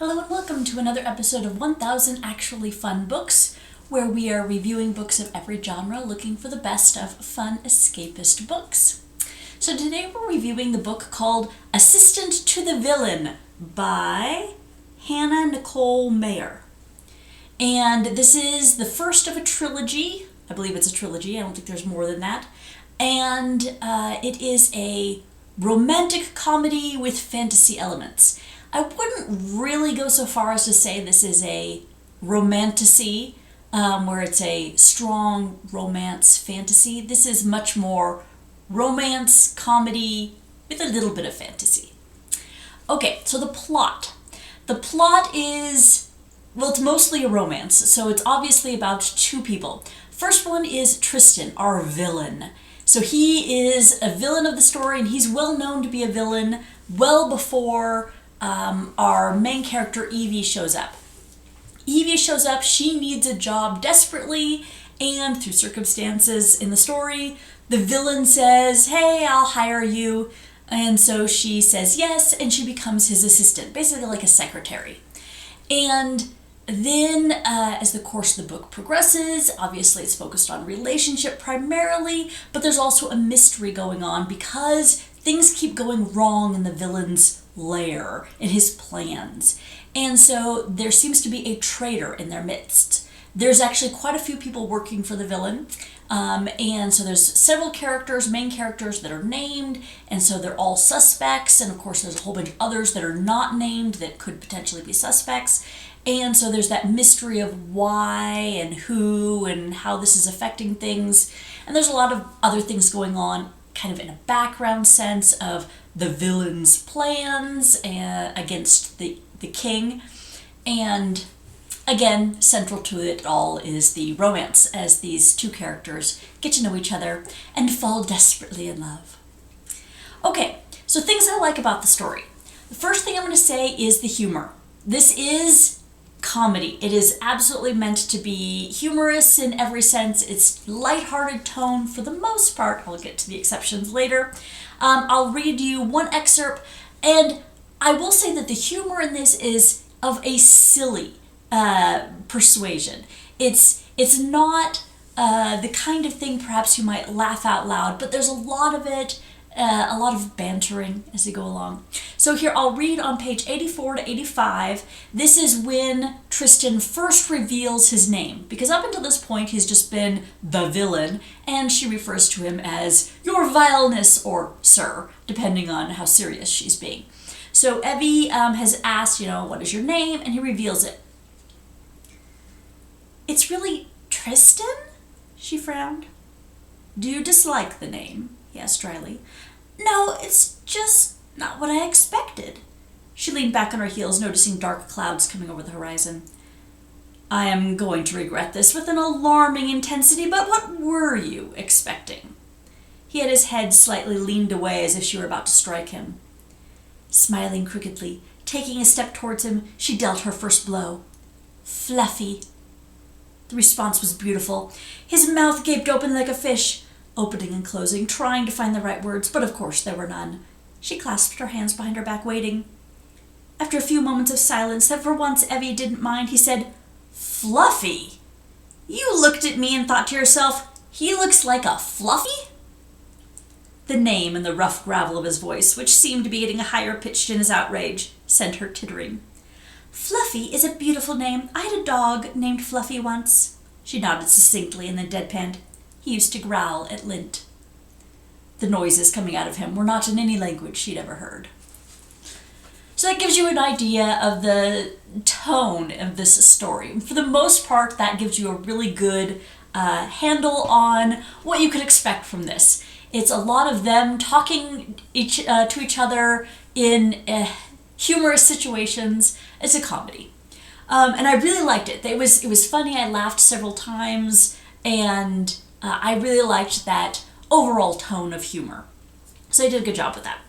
Hello and welcome to another episode of 1000 Actually Fun Books, where we are reviewing books of every genre, looking for the best of fun escapist books. So today we're reviewing the book called Assistant to the Villain by Hannah Nicole Maehrer. And this is the first of a trilogy. I believe it's a trilogy. I don't think there's more than that. And it is a romantic comedy with fantasy elements. I wouldn't really go so far as to say this is a romantasy, where it's a strong romance fantasy. This is much more romance comedy with a little bit of fantasy. Okay, so the plot. The plot is, well, it's mostly a romance, so it's obviously about two people. First one is Tristan, our villain. So he is a villain of the story, and he's well known to be a villain well before our main character Evie shows up. Evie shows up, she needs a job desperately, and through circumstances in the story, the villain says, "Hey, I'll hire you." And so she says yes, and she becomes his assistant, basically like a secretary. And then as the course of the book progresses, obviously it's focused on relationship primarily, but there's also a mystery going on because things keep going wrong in the villain's lair, in his plans. And so there seems to be a traitor in their midst. There's actually quite a few people working for the villain. And so there's several characters, main characters that are named, and so they're all suspects. And of course there's a whole bunch of others that are not named that could potentially be suspects. And so there's that mystery of why and who and how this is affecting things. And there's a lot of other things going on kind of in a background sense of the villain's plans against the king. And again, central to it all is the romance as these two characters get to know each other and fall desperately in love. Okay, so things I like about the story. The first thing I'm going to say is the humor. This is comedy. It is absolutely meant to be humorous in every sense. It's lighthearted tone for the most part. I'll get to the exceptions later. I'll read you one excerpt, and I will say that the humor in this is of a silly persuasion. It's not the kind of thing perhaps you might laugh out loud, but there's a lot of it, a lot of bantering as they go along. So here I'll read on page 84 to 85. This is when Tristan first reveals his name, because up until this point he's just been the villain, and she refers to him as your vileness or sir, depending on how serious she's being. So Evie has asked, what is your name? And he reveals it. "It's really Tristan?" She frowned. "Do you dislike the name?" he asked dryly. "No, it's just not what I expected." She leaned back on her heels, noticing dark clouds coming over the horizon. "I am going to regret this with an alarming intensity, but what were you expecting?" He had his head slightly leaned away as if she were about to strike him. Smiling crookedly, taking a step towards him, she dealt her first blow. "Fluffy." The response was beautiful. His mouth gaped open like a fish, opening and closing, trying to find the right words, but of course there were none. She clasped her hands behind her back, waiting. After a few moments of silence that for once Evie didn't mind, he said, "Fluffy? You looked at me and thought to yourself, he looks like a fluffy?" The name and the rough gravel of his voice, which seemed to be getting higher pitched in his outrage, sent her tittering. "Fluffy is a beautiful name. I had a dog named Fluffy once." She nodded succinctly and then deadpanned. He used to growl at lint. The noises coming out of him were not in any language she'd ever heard. So that gives you an idea of the tone of this story. For the most part, that gives you a really good handle on what you could expect from this. It's a lot of them talking to each other in humorous situations. It's a comedy. And I really liked it. It was funny. I laughed several times, and I really liked that overall tone of humor. So I did a good job with that.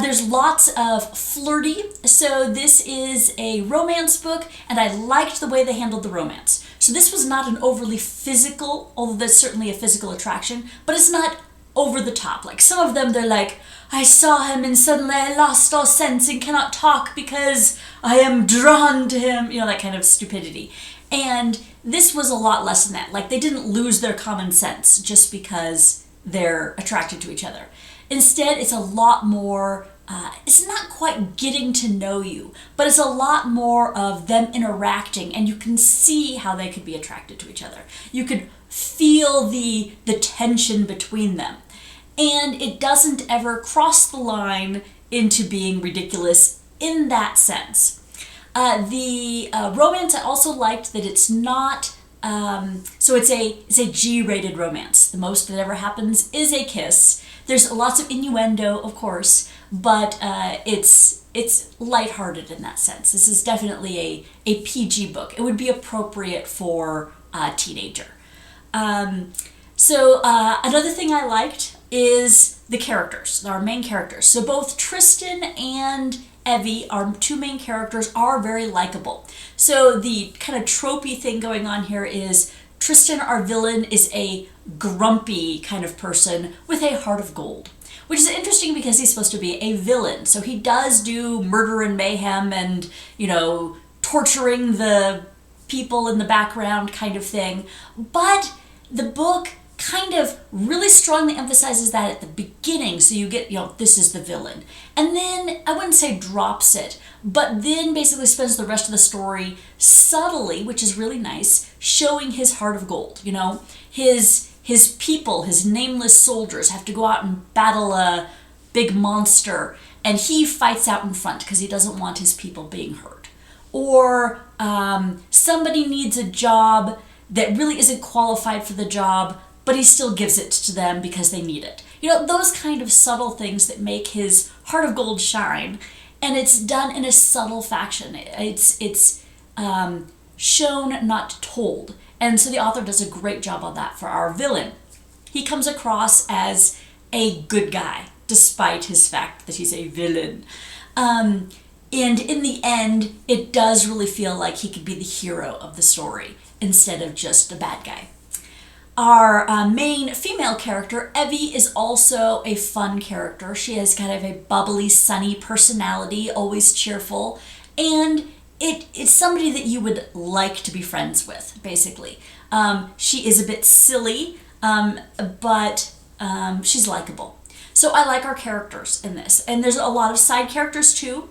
There's lots of flirty. So this is a romance book, and I liked the way they handled the romance. So this was not an overly physical, although there's certainly a physical attraction, but it's not over the top. Like some of them, they're like, I saw him and suddenly I lost all sense and cannot talk because I am drawn to him, that kind of stupidity. And this was a lot less than that. Like, they didn't lose their common sense just because they're attracted to each other. Instead, it's a lot more, it's not quite getting to know you, but it's a lot more of them interacting, and you can see how they could be attracted to each other. You could feel the tension between them. And it doesn't ever cross the line into being ridiculous in that sense. The romance, I also liked that it's not, so it's a G-rated romance. The most that ever happens is a kiss. There's lots of innuendo, of course, but it's lighthearted in that sense. This is definitely a PG book. It would be appropriate for a teenager. So another thing I liked is the characters, our main characters. So both Tristan and Evie, our two main characters, are very likable. So the kind of tropey thing going on here is Tristan, our villain, is a grumpy kind of person with a heart of gold, which is interesting because he's supposed to be a villain. So he does do murder and mayhem and, torturing the people in the background kind of thing. But the book kind of really strongly emphasizes that at the beginning, so you get, this is the villain. And then, I wouldn't say drops it, but then basically spends the rest of the story subtly, which is really nice, showing his heart of gold. His people, his nameless soldiers, have to go out and battle a big monster, and he fights out in front because he doesn't want his people being hurt. Or somebody needs a job that really isn't qualified for the job, but he still gives it to them because they need it. Those kind of subtle things that make his heart of gold shine, and it's done in a subtle fashion. It's shown, not told. And so the author does a great job on that for our villain. He comes across as a good guy, despite his fact that he's a villain. And in the end, it does really feel like he could be the hero of the story instead of just a bad guy. Our main female character, Evie, is also a fun character. She has kind of a bubbly, sunny personality, always cheerful, and it's somebody that you would like to be friends with, basically. She is a bit silly, but she's likable. So I like our characters in this. And there's a lot of side characters too.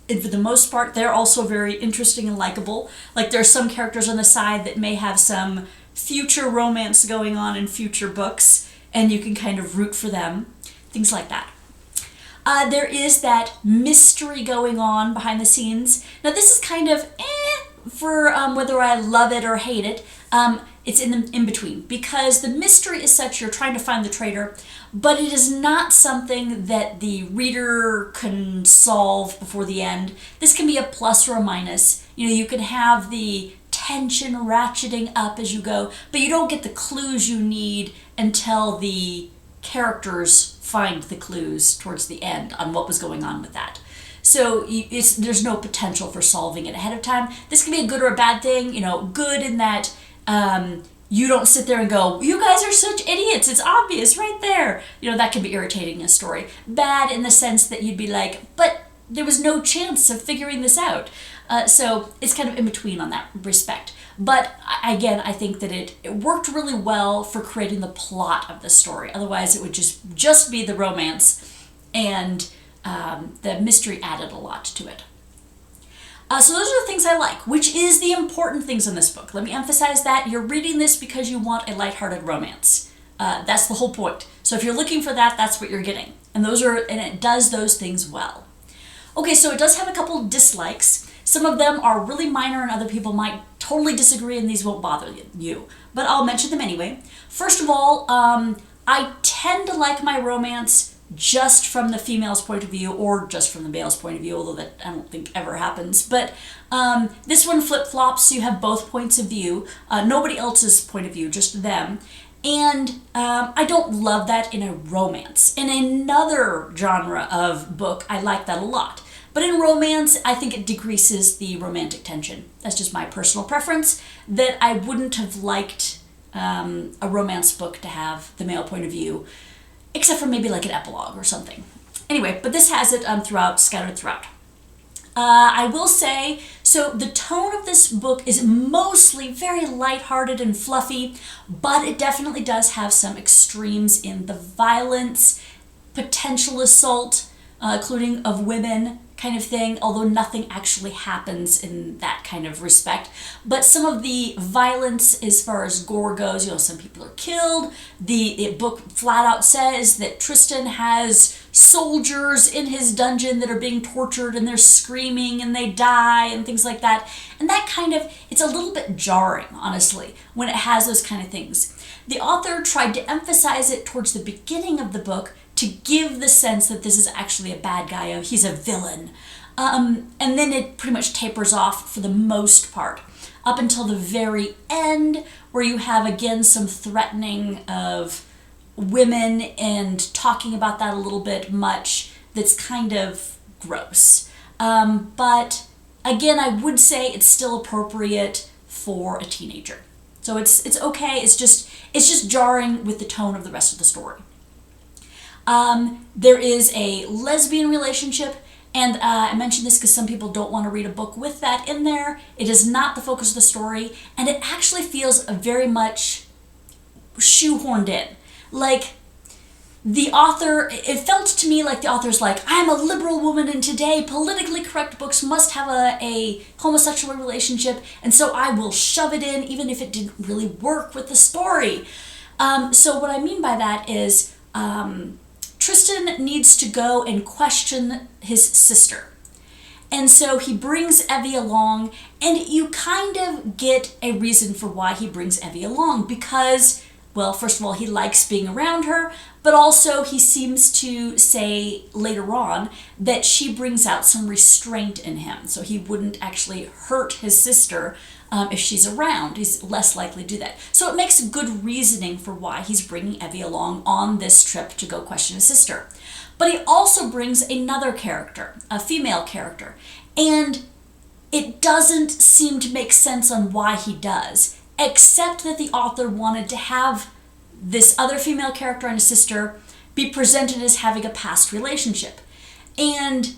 And for the most part, they're also very interesting and likable. Like, there are some characters on the side that may have some future romance going on in future books, and you can kind of root for them. Things like that. There is that mystery going on behind the scenes. Now, this is kind of for whether I love it or hate it. It's in between, because the mystery is such, you're trying to find the traitor, but it is not something that the reader can solve before the end. This can be a plus or a minus. You can have the tension ratcheting up as you go, but you don't get the clues you need until the characters find the clues towards the end on what was going on with that. So there's no potential for solving it ahead of time. This can be a good or a bad thing. Good in that you don't sit there and go, you guys are such idiots, it's obvious right there. That can be irritating in a story. Bad in the sense that you'd be like, but there was no chance of figuring this out. So it's kind of in between on that respect. But again, I think that it worked really well for creating the plot of the story. Otherwise, it would just be the romance, and the mystery added a lot to it. So those are the things I like, which is the important things in this book. Let me emphasize that you're reading this because you want a lighthearted romance. That's the whole point. So if you're looking for that, that's what you're getting. And it does those things well. Okay, so it does have a couple dislikes. Some of them are really minor and other people might totally disagree and these won't bother you. But I'll mention them anyway. First of all, I tend to like my romance just from the female's point of view or just from the male's point of view, although that I don't think ever happens. But this one flip-flops, so you have both points of view. Nobody else's point of view, just them. And I don't love that in a romance. In another genre of book, I like that a lot. But in romance, I think it decreases the romantic tension. That's just my personal preference, that I wouldn't have liked a romance book to have the male point of view, except for maybe like an epilogue or something. Anyway, but this has it scattered throughout. I will say, so the tone of this book is mostly very lighthearted and fluffy, but it definitely does have some extremes in the violence, potential assault, including of women kind of thing, although nothing actually happens in that kind of respect. But some of the violence as far as gore goes, some people are killed. The book flat out says that Tristan has soldiers in his dungeon that are being tortured and they're screaming and they die and things like that. And that kind of, it's a little bit jarring, honestly, when it has those kind of things. The author tried to emphasize it towards the beginning of the book to give the sense that this is actually a bad guy, he's a villain. And then it pretty much tapers off for the most part, up until the very end, where you have again some threatening of women and talking about that a little bit much that's kind of gross. But again, I would say it's still appropriate for a teenager. So it's okay, it's just jarring with the tone of the rest of the story. There is a lesbian relationship, and I mention this because some people don't want to read a book with that in there. It is not the focus of the story, and it actually feels very much shoehorned in. Like, the author, it felt to me like the author's like, I'm a liberal woman and today politically correct books must have a homosexual relationship, and so I will shove it in even if it didn't really work with the story. So what I mean by that is Tristan needs to go and question his sister. And so he brings Evie along, and you kind of get a reason for why he brings Evie along because, well, first of all, he likes being around her, but also he seems to say later on that she brings out some restraint in him, so he wouldn't actually hurt his sister if she's around. He's less likely to do that. So it makes good reasoning for why he's bringing Evie along on this trip to go question his sister. But he also brings another character, a female character, and it doesn't seem to make sense on why he does, except that the author wanted to have this other female character and a sister be presented as having a past relationship. And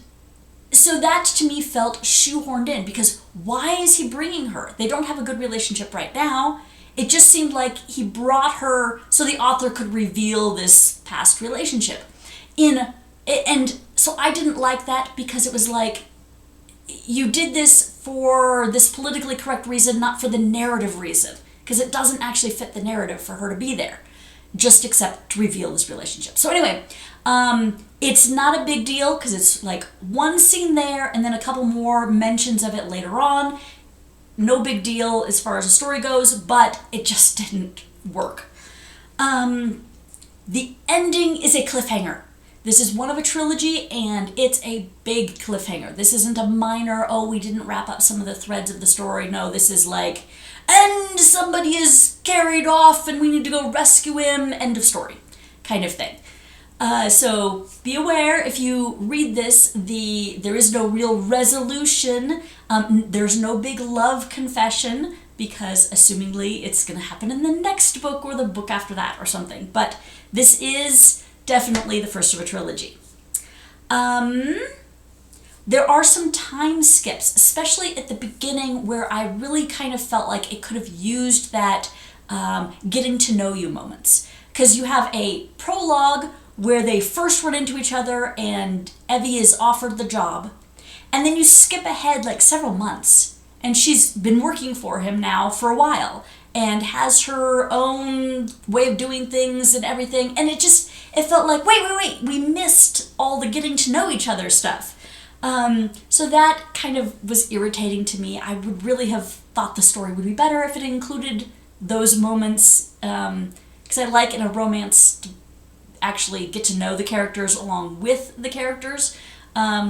so that to me felt shoehorned in, because why is he bringing her? They don't have a good relationship right now. It just seemed like he brought her so the author could reveal this past relationship. And so I didn't like that, because it was like, you did this for this politically correct reason, not for the narrative reason, because it doesn't actually fit the narrative for her to be there, just except to reveal this relationship. So anyway, it's not a big deal because it's like one scene there and then a couple more mentions of it later on. No big deal as far as the story goes, but it just didn't work. The ending is a cliffhanger. This is one of a trilogy, and it's a big cliffhanger. This isn't a minor, we didn't wrap up some of the threads of the story. No, this is like, and somebody is carried off and we need to go rescue him, end of story kind of thing. So be aware, if you read this, there is no real resolution. There's no big love confession, because assumingly it's going to happen in the next book or the book after that or something. But this is definitely the first of a trilogy. There are some time skips, especially at the beginning, where I really kind of felt like it could have used that getting to know you moments. Because you have a prologue where they first run into each other and Evie is offered the job. And then you skip ahead like several months, and she's been working for him now for a while and has her own way of doing things and everything. And it felt like, wait, we missed all the getting to know each other stuff. So that kind of was irritating to me. I would really have thought the story would be better if it included those moments, because I like in a romance to actually get to know the characters along with the characters,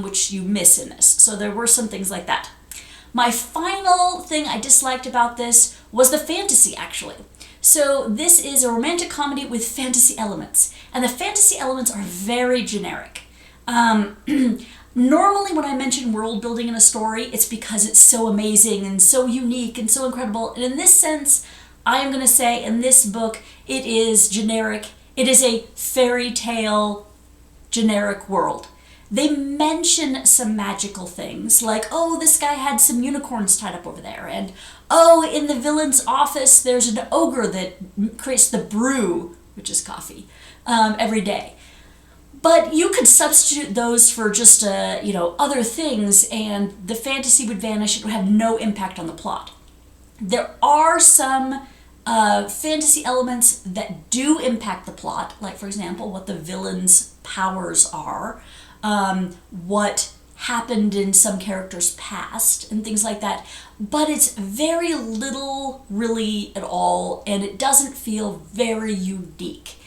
which you miss in this. So there were some things like that. My final thing I disliked about this was the fantasy, actually. So this is a romantic comedy with fantasy elements, and the fantasy elements are very generic. Normally when I mention world building in a story, it's because it's so amazing and so unique and so incredible. And in this sense, I am going to say in this book, it is generic. It is a fairy tale generic world. They mention some magical things, like, oh, this guy had some unicorns tied up over there, and oh, in the villain's office there's an ogre that creates the brew, which is coffee, every day. But you could substitute those for just other things, and the fantasy would vanish. It would have no impact on the plot. There are some fantasy elements that do impact the plot, like, for example, what the villain's powers are, what happened in some characters' past, and things like that. But it's very little, really, at all, and it doesn't feel very unique.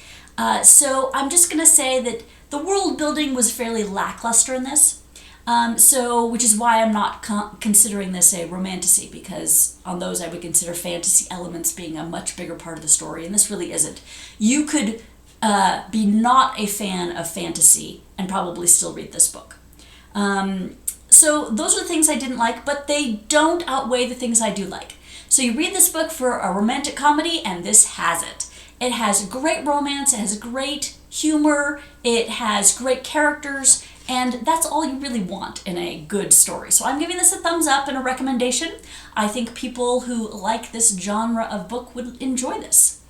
So I'm just going to say that the world building was fairly lackluster in this. Which is why I'm not considering this a romantasy, because on those I would consider fantasy elements being a much bigger part of the story, and this really isn't. You could be not a fan of fantasy and probably still read this book. So those are the things I didn't like, but they don't outweigh the things I do like. So you read this book for a romantic comedy, and this has it. It has great romance, it has great humor, it has great characters, and that's all you really want in a good story. So I'm giving this a thumbs up and a recommendation. I think people who like this genre of book would enjoy this.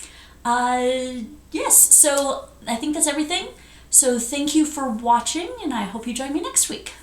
Yes, so I think that's everything. So thank you for watching, and I hope you join me next week.